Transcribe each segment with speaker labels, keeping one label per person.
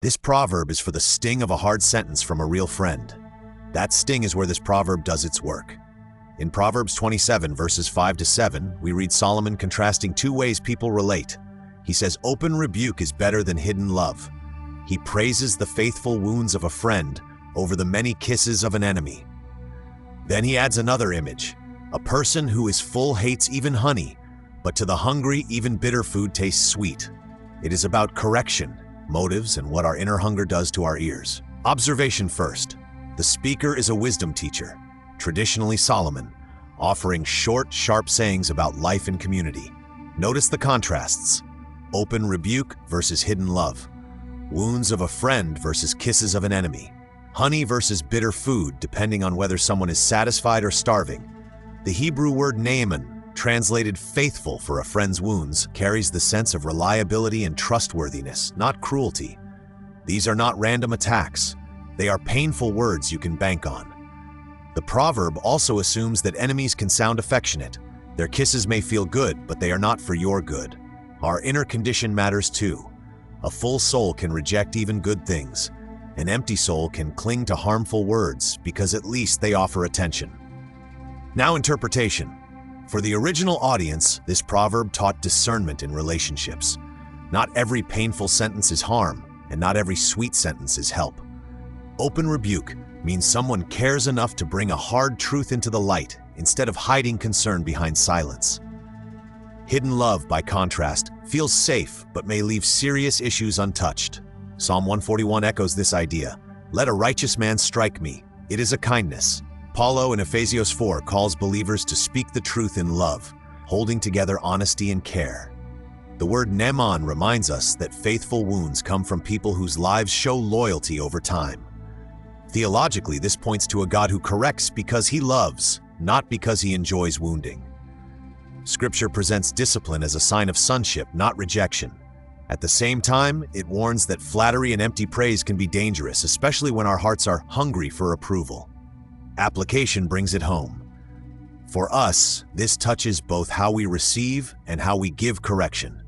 Speaker 1: This proverb is for the sting of a hard sentence from a real friend. That sting is where this proverb does its work. In Proverbs 27, verses 5-7, we read Solomon contrasting two ways people relate. He says, "Open rebuke is better than hidden love." He praises the faithful wounds of a friend over the many kisses of an enemy. Then he adds another image. A person who is full hates even honey, but to the hungry, even bitter food tastes sweet. It is about correction, motives, and what our inner hunger does to our ears. Observation first. The speaker is a wisdom teacher, traditionally Solomon, offering short, sharp sayings about life and community. Notice the contrasts. Open rebuke versus hidden love. Wounds of a friend versus kisses of an enemy. Honey versus bitter food, depending on whether someone is satisfied or starving. The Hebrew word naaman, translated faithful for a friend's wounds, carries the sense of reliability and trustworthiness, not cruelty. These are not random attacks. They are painful words you can bank on. The proverb also assumes that enemies can sound affectionate. Their kisses may feel good, but they are not for your good. Our inner condition matters too. A full soul can reject even good things. An empty soul can cling to harmful words because at least they offer attention. Now, interpretation. For the original audience, this proverb taught discernment in relationships. Not every painful sentence is harm, and not every sweet sentence is help. Open rebuke means someone cares enough to bring a hard truth into the light instead of hiding concern behind silence. Hidden love, by contrast, feels safe but may leave serious issues untouched. Psalm 141 echoes this idea. "Let a righteous man strike me. It is a kindness." Paulo in Ephesians 4 calls believers to speak the truth in love, holding together honesty and care. The word naaman reminds us that faithful wounds come from people whose lives show loyalty over time. Theologically, this points to a God who corrects because he loves, not because he enjoys wounding. Scripture presents discipline as a sign of sonship, not rejection. At the same time, it warns that flattery and empty praise can be dangerous, especially when our hearts are hungry for approval. Application brings it home. For us, this touches both how we receive and how we give correction.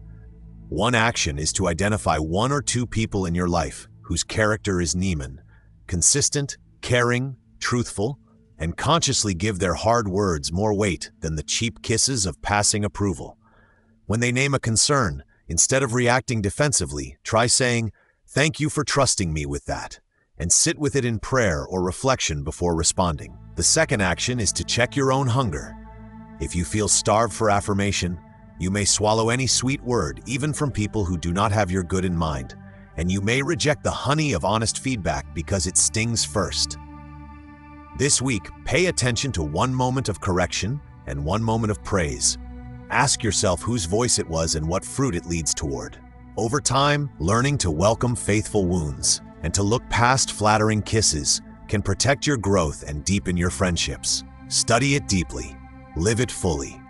Speaker 1: One action is to identify one or two people in your life whose character is naaman, consistent, caring, truthful, and consciously give their hard words more weight than the cheap kisses of passing approval. When they name a concern, instead of reacting defensively, try saying, "Thank you for trusting me with that," and sit with it in prayer or reflection before responding. The second action is to check your own hunger. If you feel starved for affirmation, you may swallow any sweet word, even from people who do not have your good in mind, and you may reject the honey of honest feedback because it stings first. This week, pay attention to one moment of correction and one moment of praise. Ask yourself whose voice it was and what fruit it leads toward. Over time, learning to welcome faithful wounds and to look past flattering kisses can protect your growth and deepen your friendships. Study it deeply. Live it fully.